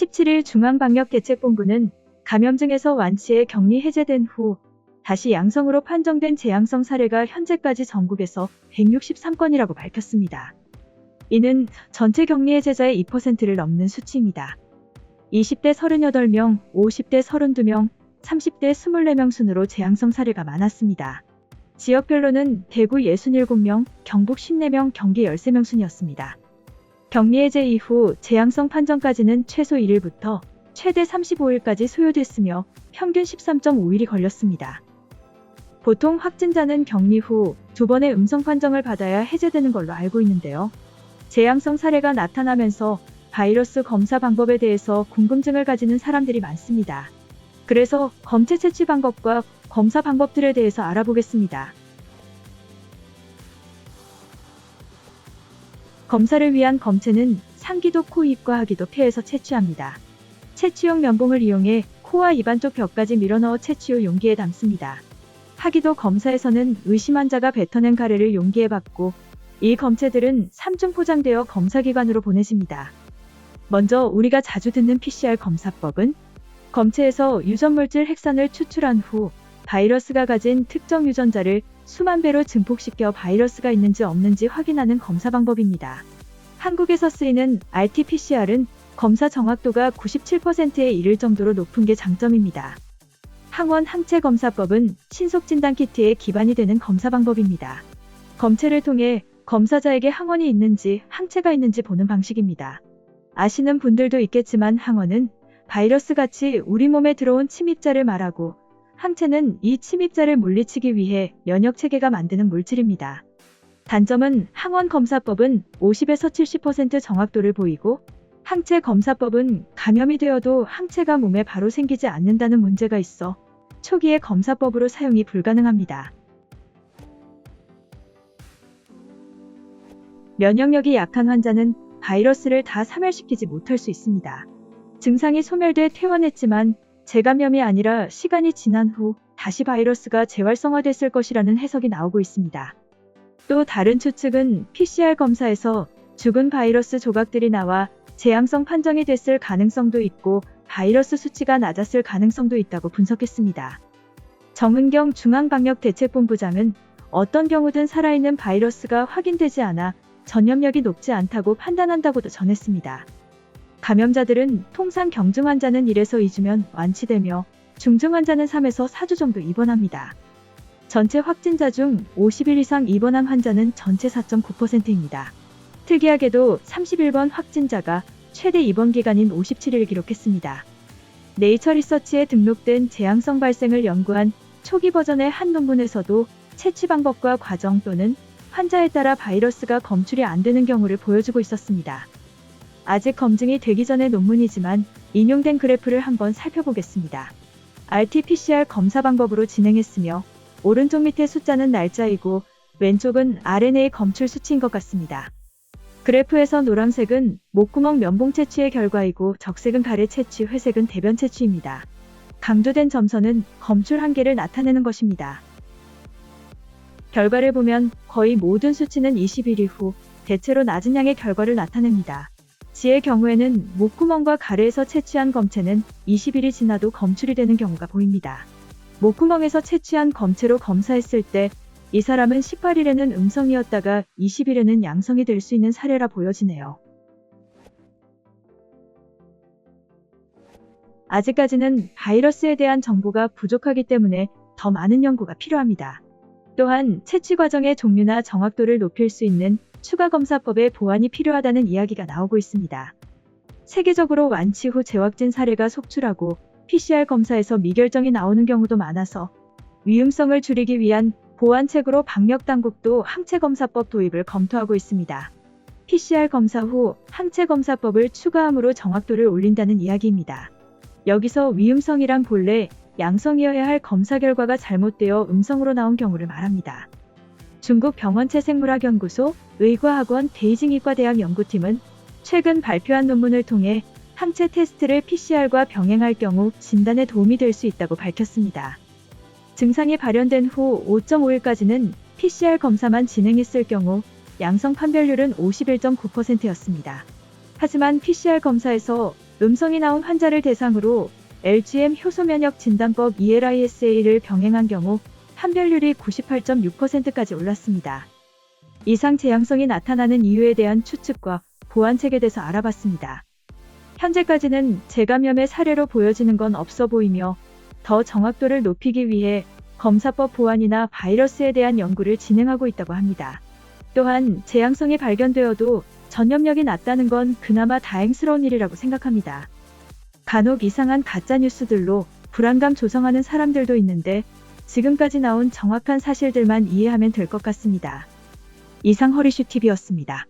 17일 중앙방역대책본부는 감염증에서 완치해 격리 해제된 후 다시 양성으로 판정된 재양성 사례가 현재까지 전국에서 163건이라고 밝혔습니다. 이는 전체 격리 해제자의 2%를 넘는 수치입니다. 20대 38명, 50대 32명, 30대 24명 순으로 재양성 사례가 많았습니다. 지역별로는 대구 67명, 경북 14명, 경기 13명 순이었습니다. 격리 해제 이후 재양성 판정까지는 최소 1일부터 최대 35일까지 소요됐으며 평균 13.5일이 걸렸습니다. 보통 확진자는 격리 후 2번의 음성 판정을 받아야 해제되는 걸로 알고 있는데요. 재양성 사례가 나타나면서 바이러스 검사 방법에 대해서 궁금증을 가지는 사람들이 많습니다. 그래서 검체 채취 방법과 검사 방법들에 대해서 알아보겠습니다. 검사를 위한 검체는 상기도, 코, 입과 하기도, 폐에서 채취합니다. 채취용 면봉을 이용해 코와 입안 쪽 벽까지 밀어넣어 채취 후 용기에 담습니다. 하기도 검사에서는 의심 환자가 뱉어낸 가래를 용기에 받고 이 검체들은 3중 포장되어 검사기관으로 보내집니다. 먼저 우리가 자주 듣는 PCR 검사법은 검체에서 유전물질 핵산을 추출한 후 바이러스가 가진 특정 유전자를 수만 배로 증폭시켜 바이러스가 있는지 없는지 확인하는 검사 방법입니다. 한국에서 쓰이는 RT-PCR은 검사 정확도가 97%에 이를 정도로 높은 게 장점입니다. 항원 항체 검사법은 신속 진단 키트의 기반이 되는 검사 방법입니다. 검체를 통해 검사자에게 항원이 있는지 항체가 있는지 보는 방식입니다. 아시는 분들도 있겠지만 항원은 바이러스같이 우리 몸에 들어온 침입자를 말하고 항체는 이 침입자를 물리치기 위해 면역체계가 만드는 물질입니다. 단점은 항원 검사법은 50에서 70% 정확도를 보이고 항체 검사법은 감염이 되어도 항체가 몸에 바로 생기지 않는다는 문제가 있어 초기에 검사법으로 사용이 불가능합니다. 면역력이 약한 환자는 바이러스를 다 사멸시키지 못할 수 있습니다. 증상이 소멸돼 퇴원했지만 재감염이 아니라 시간이 지난 후 다시 바이러스가 재활성화됐을 것이라는 해석이 나오고 있습니다. 또 다른 추측은 PCR 검사에서 죽은 바이러스 조각들이 나와 재양성 판정이 됐을 가능성도 있고 바이러스 수치가 낮았을 가능성도 있다고 분석했습니다. 정은경 중앙방역대책본부장은 어떤 경우든 살아있는 바이러스가 확인되지 않아 전염력이 높지 않다고 판단한다고도 전했습니다. 감염자들은 통상 경증 환자는 1에서 2주면 완치되며 중증 환자는 3에서 4주 정도 입원합니다. 전체 확진자 중 50일 이상 입원한 환자는 전체 4.9%입니다. 특이하게도 31번 확진자가 최대 입원 기간인 57일을 기록했습니다. 네이처 리서치에 등록된 재양성 발생을 연구한 초기 버전의 한 논문에서도 채취 방법과 과정 또는 환자에 따라 바이러스가 검출이 안 되는 경우를 보여주고 있었습니다. 아직 검증이 되기 전의 논문이지만 인용된 그래프를 한번 살펴보겠습니다. RT-PCR 검사 방법으로 진행했으며 오른쪽 밑에 숫자는 날짜이고 왼쪽은 RNA 검출 수치인 것 같습니다. 그래프에서 노란색은 목구멍 면봉 채취의 결과이고 적색은 가래 채취, 회색은 대변 채취입니다. 강조된 점선은 검출 한계를 나타내는 것입니다. 결과를 보면 거의 모든 수치는 21일 이후 대체로 낮은 양의 결과를 나타냅니다. 지의 경우에는 목구멍과 가래에서 채취한 검체는 20일이 지나도 검출이 되는 경우가 보입니다. 목구멍에서 채취한 검체로 검사했을 때 이 사람은 18일에는 음성이었다가 20일에는 양성이 될 수 있는 사례라 보여지네요. 아직까지는 바이러스에 대한 정보가 부족하기 때문에 더 많은 연구가 필요합니다. 또한 채취 과정의 종류나 정확도를 높일 수 있는 추가 검사법의 보완이 필요하다는 이야기가 나오고 있습니다. 세계적으로 완치 후 재확진 사례가 속출하고 PCR 검사에서 미결정이 나오는 경우도 많아서 위험성을 줄이기 위한 보완책으로 방역당국도 항체검사법 도입을 검토하고 있습니다. PCR 검사 후 항체검사법을 추가함으로 정확도를 올린다는 이야기입니다. 여기서 위험성이란 본래 양성이어야 할 검사 결과가 잘못되어 음성으로 나온 경우를 말합니다. 중국 병원체생물학연구소 의과학원 베이징이과대학 연구팀은 최근 발표한 논문을 통해 항체 테스트를 PCR과 병행할 경우 진단에 도움이 될 수 있다고 밝혔습니다. 증상이 발현된 후 5.5일까지는 PCR 검사만 진행했을 경우 양성 판별률은 51.9%였습니다. 하지만 PCR 검사에서 음성이 나온 환자를 대상으로 LGM 효소면역 진단법 ELISA를 병행한 경우 판별률이 98.6%까지 올랐습니다. 이상 재앙성이 나타나는 이유에 대한 추측과 보완책에 대해서 알아봤습니다. 현재까지는 재감염의 사례로 보여지는 건 없어 보이며 더 정확도를 높이기 위해 검사법 보완이나 바이러스에 대한 연구를 진행하고 있다고 합니다. 또한 재앙성이 발견되어도 전염력이 낮다는 건 그나마 다행스러운 일이라고 생각합니다. 간혹 이상한 가짜뉴스들로 불안감 조성하는 사람들도 있는데 지금까지 나온 정확한 사실들만 이해하면 될 것 같습니다. 이상 허리슈TV였습니다.